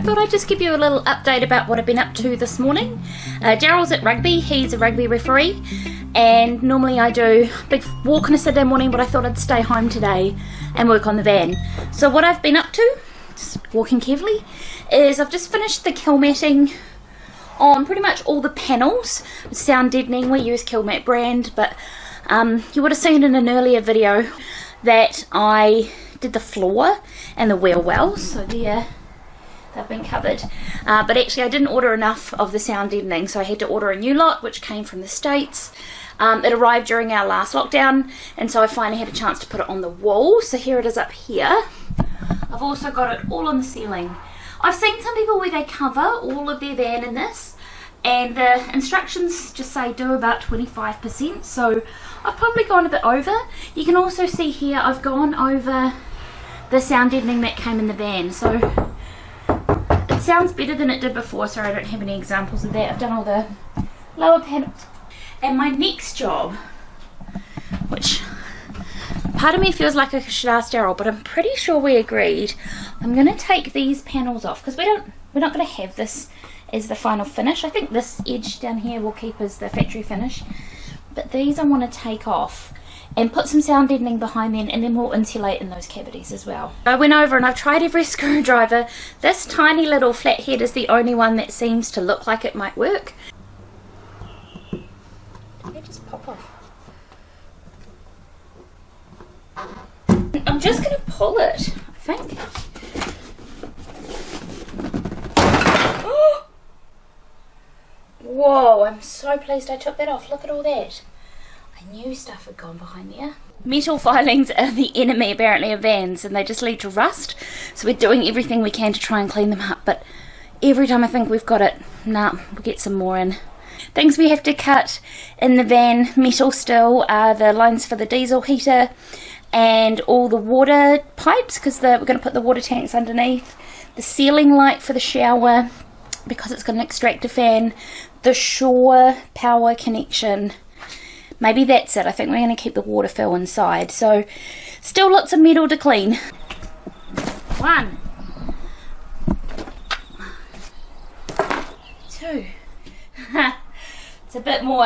I thought I'd just give you a little update about what I've been up to this morning. Darryl's at rugby, he's a rugby referee, and normally I do a big walk on a Saturday morning, but I thought I'd stay home today and work on the van. So what I've been up to, just walking carefully, is I've just finished the kilmatting on pretty much all the panels. With sound deadening, we use Kilmat brand, but you would have seen in an earlier video that I did the floor and the wheel wells, so they've been covered. But actually I didn't order enough of the sound deadening, so I had to order a new lot which came from the States. It arrived during our last lockdown, and so I finally had a chance to put it on the wall. So here it is up here. I've also got it all on the ceiling. I've seen some people where they cover all of their van in this, and the instructions just say do about 25%, so I've probably gone a bit over. You can also see here I've gone over the sound deadening that came in the van, so it sounds better than it did before. Sorry, I don't have any examples of that. I've done all the lower panels. And my next job, which part of me feels like I should ask Darryl, but I'm pretty sure we agreed, I'm going to take these panels off because we're not going to have this as the final finish. I think this edge down here will keep as the factory finish, but these I want to take off and put some sound deadening behind them, and then we'll insulate in those cavities as well. I went over and I've tried every screwdriver. This tiny little flathead is the only one that seems to look like it might work. Did they just pop off? I'm just going to pull it, I think. Whoa, I'm so pleased I took that off. Look at all that. I knew stuff had gone behind there. Metal filings are the enemy apparently of vans, and they just lead to rust. So we're doing everything we can to try and clean them up, but every time I think we've got it, nah, we'll get some more in. Things we have to cut in the van, metal still, are the lines for the diesel heater and all the water pipes, because we're going to put the water tanks underneath. The ceiling light for the shower, because it's got an extractor fan. The shore power connection. Maybe that's it. I think we're going to keep the water fill inside. So still lots of metal to clean. 1, 2. It's a bit more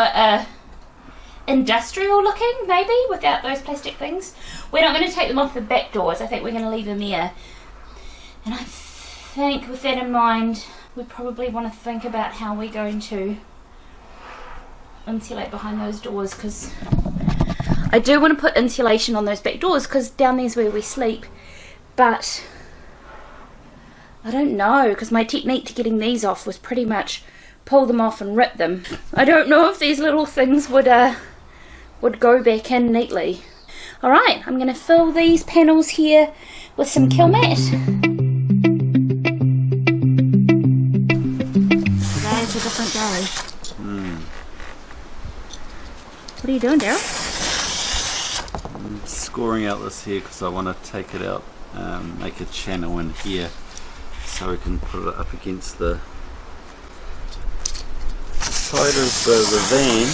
industrial looking, maybe, without those plastic things. We're not going to take them off the back doors. I think we're going to leave them there. And I think with that in mind, we probably want to think about how we're going to insulate behind those doors, because I do want to put insulation on those back doors, because down there's where we sleep, but I don't know, because my technique to getting these off was pretty much pull them off and rip them. I don't know if these little things would go back in neatly. Alright, I'm going to fill these panels here with some Kilmat. Today's a different day. What are you doing, Darryl? I'm scoring out this here because I want to take it out, make a channel in here so we can put it up against the side of the van,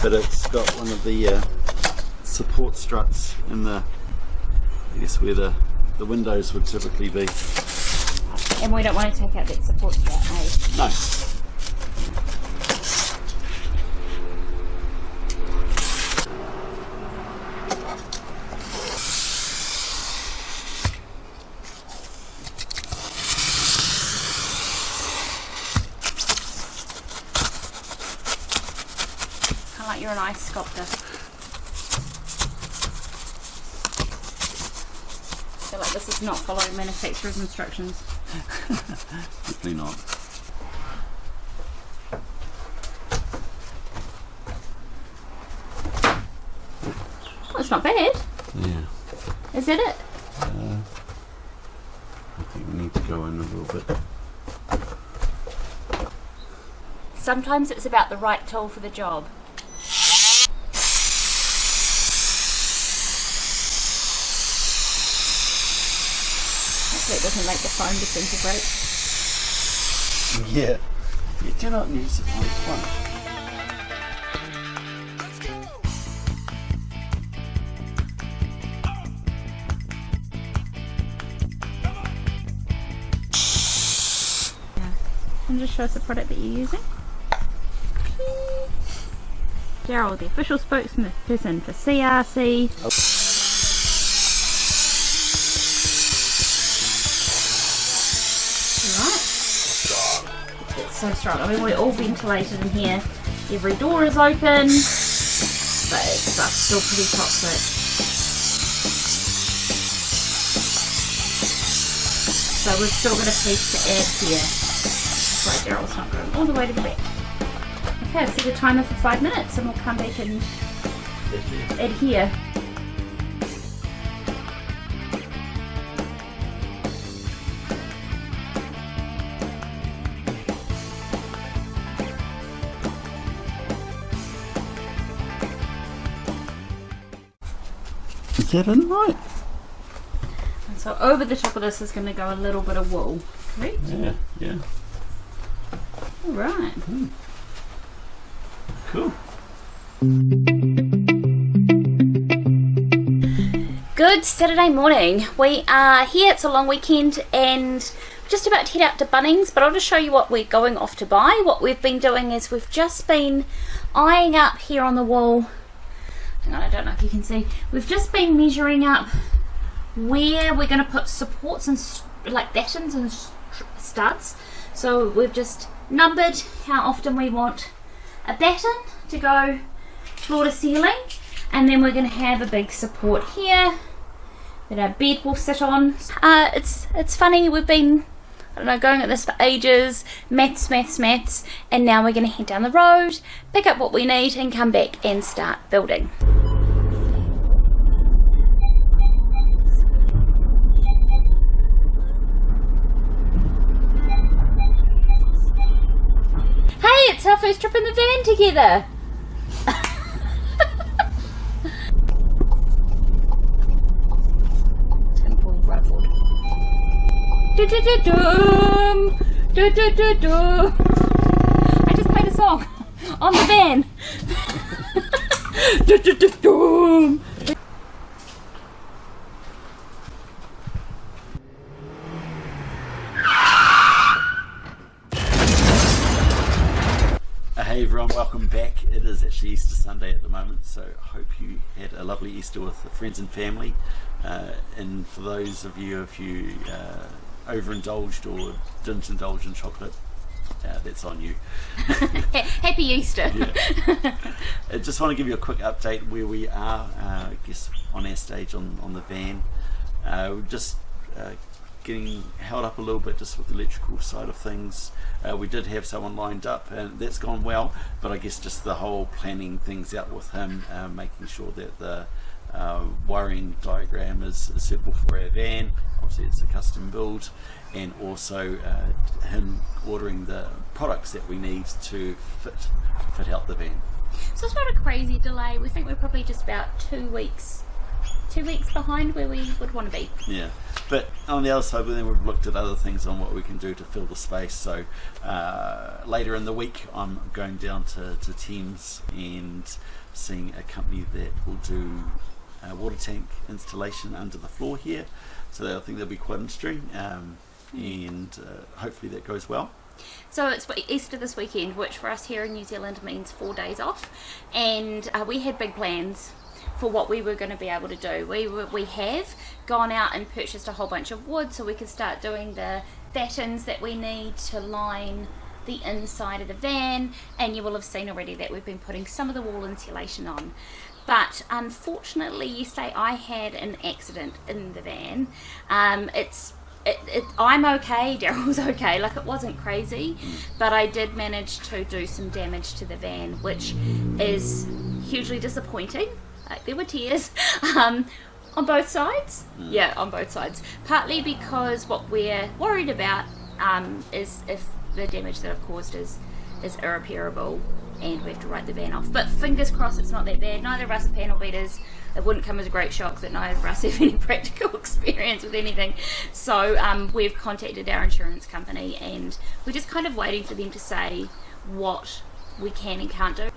but it's got one of the support struts in the, I guess where the windows would typically be. And we don't want to take out that support strut, eh? No. You're an ice sculptor. I feel like this is not following manufacturer's instructions. Definitely not. Oh, it's not bad. Yeah. Is that it? I think we need to go in a little bit. Sometimes it's about the right tool for the job. It doesn't make the foam disintegrate. Yeah. You do not use it on one. want to just show us the product that you're using? Darryl, the official spokesperson for CRC. Right. It's so strong. I mean, we're all ventilated in here. Every door is open, but it's still pretty toxic. So we've still got a piece to add here. That's why Darryl's not going all the way to the back. Okay, I've set a timer for 5 minutes and we'll come back and adhere. Is that in right? And so over the top of this is going to go a little bit of wool, correct? Yeah. Alright. Cool. Good Saturday morning. We are here, it's a long weekend and just about to head out to Bunnings, but I'll just show you what we're going off to buy. What we've been doing is we've just been eyeing up here on the wall. Hang on, I don't know if you can see. We've just been measuring up where we're going to put supports and like battens and studs. So we've just numbered how often we want a batten to go floor to ceiling, and then we're going to have a big support here that our bed will sit on. It's funny, we've been, I don't know, going at this for ages, maths, and now we're going to head down the road, pick up what we need and come back and start building. Hey, it's our first trip in the van together. It's gonna pull right forward. Do-do-do-dum, do-do-do-dum. I just played a song on the van. Do-do-do-dum. Hey everyone, welcome back. It is actually Easter Sunday at the moment, so I hope you had a lovely Easter with friends and family. And for those of you, if you overindulged or didn't indulge in chocolate, that's on you. Happy Easter. Yeah. I just want to give you a quick update where we are, I guess, on our stage on the van. We're just getting held up a little bit just with the electrical side of things. We did have someone lined up and that's gone well, but I guess just the whole planning things out with him, making sure that the wiring diagram is suitable for our van. Obviously it's a custom build, and also him ordering the products that we need to fit out the van. So it's not a crazy delay. We think we're probably just about 2 weeks behind where we would want to be. Yeah, but on the other side, then we've looked at other things on what we can do to fill the space. So later in the week I'm going down to Thames and seeing a company that will do water tank installation under the floor here, so I think that'll be quite interesting, and hopefully that goes well. So it's Easter this weekend, which for us here in New Zealand means 4 days off, and we had big plans for what we were going to be able to do. We have gone out and purchased a whole bunch of wood so we could start doing the battens that we need to line the inside of the van, and you will have seen already that we've been putting some of the wall insulation on. But unfortunately yesterday I had an accident in the van. I'm okay, Darryl's okay, like it wasn't crazy, but I did manage to do some damage to the van, which is hugely disappointing. Like, there were tears on both sides. Yeah, on both sides. Partly because what we're worried about is if the damage that I've caused is irreparable and we have to write the van off. But fingers crossed it's not that bad. Neither of us are panel beaters. It wouldn't come as a great shock that neither of us have any practical experience with anything. So we've contacted our insurance company and we're just kind of waiting for them to say what we can and can't do.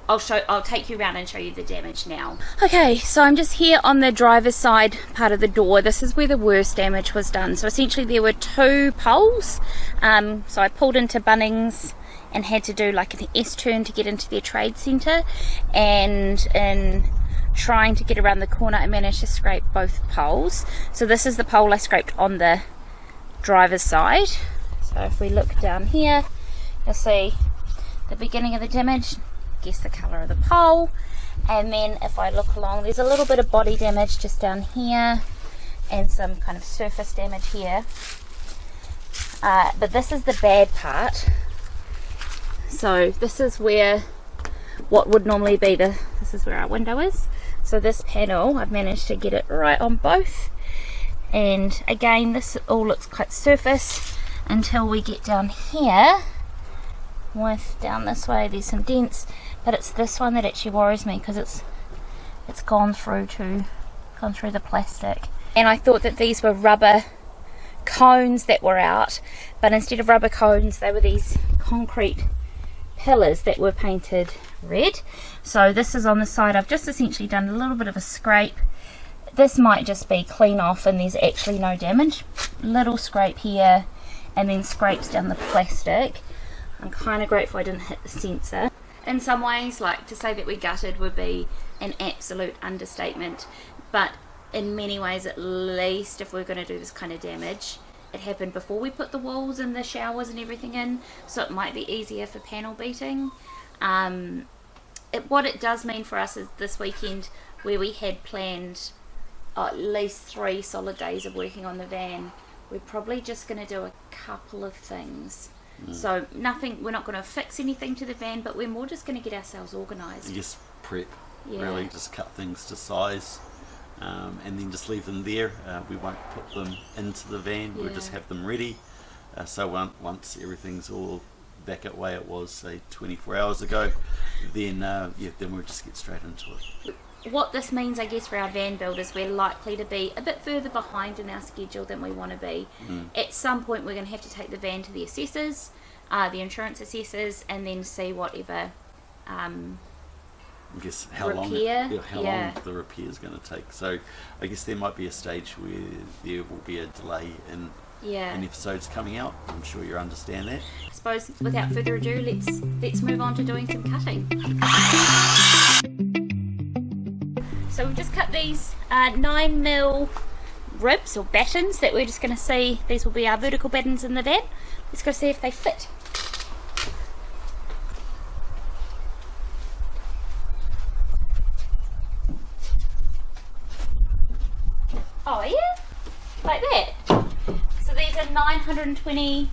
I'll take you around and show you the damage now. Okay, so I'm just here on the driver's side part of the door. This is where the worst damage was done. So essentially there were 2 poles. So I pulled into Bunnings and had to do like an S-turn to get into their trade centre, and in trying to get around the corner I managed to scrape both poles. So this is the pole I scraped on the driver's side. So if we look down here, you'll see the beginning of the damage, guess the colour of the pole, and then if I look along, there's a little bit of body damage just down here and some kind of surface damage here, but this is the bad part. So this is where what would normally be this is where our window is. So this panel, I've managed to get it right on both, and again this all looks quite surface until we get down here. With down this way there's some dents, but it's this one that actually worries me because it's gone through the plastic. And I thought that these were rubber cones that were out, but instead of rubber cones they were these concrete pillars that were painted red. So this is on the side. I've just essentially done a little bit of a scrape. This might just be clean off and there's actually no damage. Little scrape here and then scrapes down the plastic. I'm kind of grateful I didn't hit the sensor. In some ways, like, to say that we gutted would be an absolute understatement, but in many ways, at least if we're going to do this kind of damage, it happened before we put the walls and the showers and everything in, so it might be easier for panel beating. What it does mean for us is this weekend, where we had planned at least 3 solid days of working on the van, we're probably just going to do a couple of things. So nothing, we're not going to fix anything to the van, but we're more just going to get ourselves organised. Just prep, really, just cut things to size, and then just leave them there. We won't put them into the van, we'll just have them ready. So once everything's all back at way it was, say 24 hours ago, then then we'll just get straight into it. What this means, I guess, for our van build is we're likely to be a bit further behind in our schedule than we want to be. At some point we're going to have to take the van to the assessors, the insurance assessors, and then see whatever I guess how long the repair is going to take. So I guess there might be a stage where there will be a delay in episodes coming out. I'm sure you understand that. I suppose without further ado, let's move on to doing some cutting. So we've just cut these 9mm ribs or battens that we're just going to see. These will be our vertical battens in the van. Let's go see if they fit. Oh yeah, like that. So these are 1920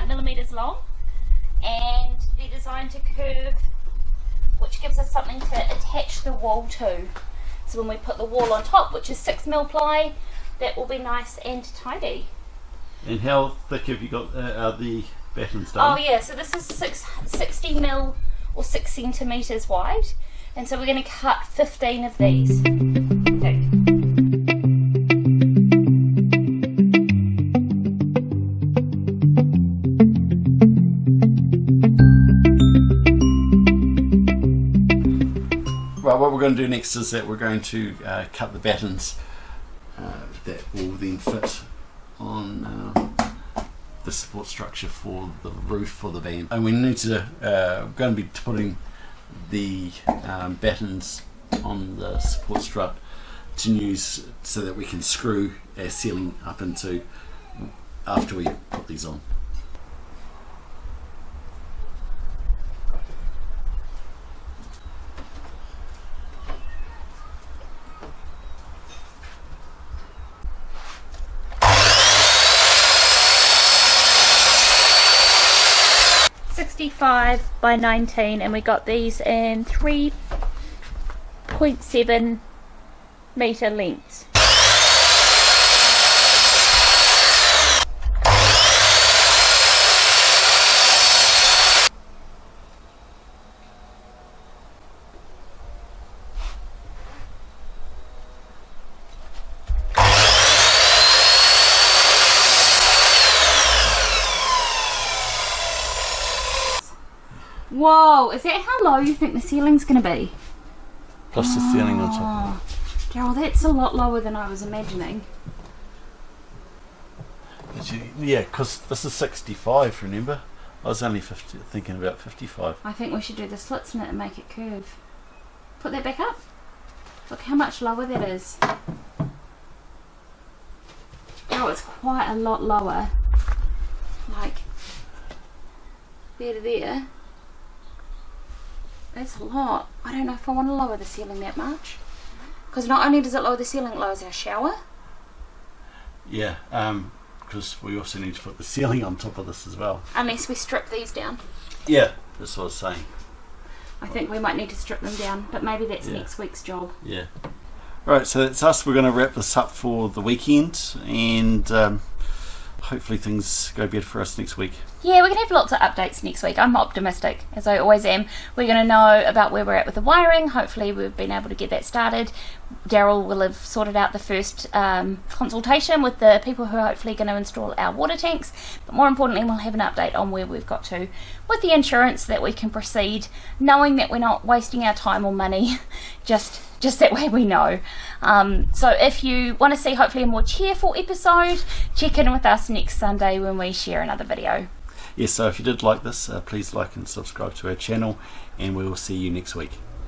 millimeters long, and they're designed to curve, which gives us something to attach the wall to. So when we put the wall on top, which is 6mm ply, that will be nice and tidy. And how thick have you got the battens done? Oh yeah, so this is 60mm or 6 centimeters wide, and so we're going to cut 15 of these. Okay. Well, what we're going to do next is that we're going to cut the battens that will then fit on the support structure for the roof for the van. And we need to, we're going to be putting the battens on the support strut to use so that we can screw our ceiling up into after we put these on. By 19, and we got these in 3.7 metre lengths. Whoa, is that how low you think the ceiling's going to be? Plus the ceiling on top of it. Daryl, that's a lot lower than I was imagining. Yeah, because this is 65, remember? I was only thinking about 55. I think we should do the slits in it and make it curve. Put that back up. Look how much lower that is. Oh, it's quite a lot lower. Like, there to there. That's a lot. I don't know if I want to lower the ceiling that much. Because not only does it lower the ceiling, it lowers our shower. Yeah, because we also need to put the ceiling on top of this as well. Unless we strip these down. Yeah, that's what I was saying. I think we might need to strip them down, but maybe that's next week's job. Yeah. Right, so that's us. We're going to wrap this up for the weekend, and hopefully things go better for us next week. Yeah, we're going to have lots of updates next week. I'm optimistic, as I always am. We're going to know about where we're at with the wiring. Hopefully we've been able to get that started. Daryl will have sorted out the first consultation with the people who are hopefully going to install our water tanks. But more importantly, we'll have an update on where we've got to with the insurance, that we can proceed, knowing that we're not wasting our time or money. just that way we know. So if you want to see hopefully a more cheerful episode, check in with us next Sunday when we share another video. Yes, so if you did like this, please like and subscribe to our channel, and we will see you next week.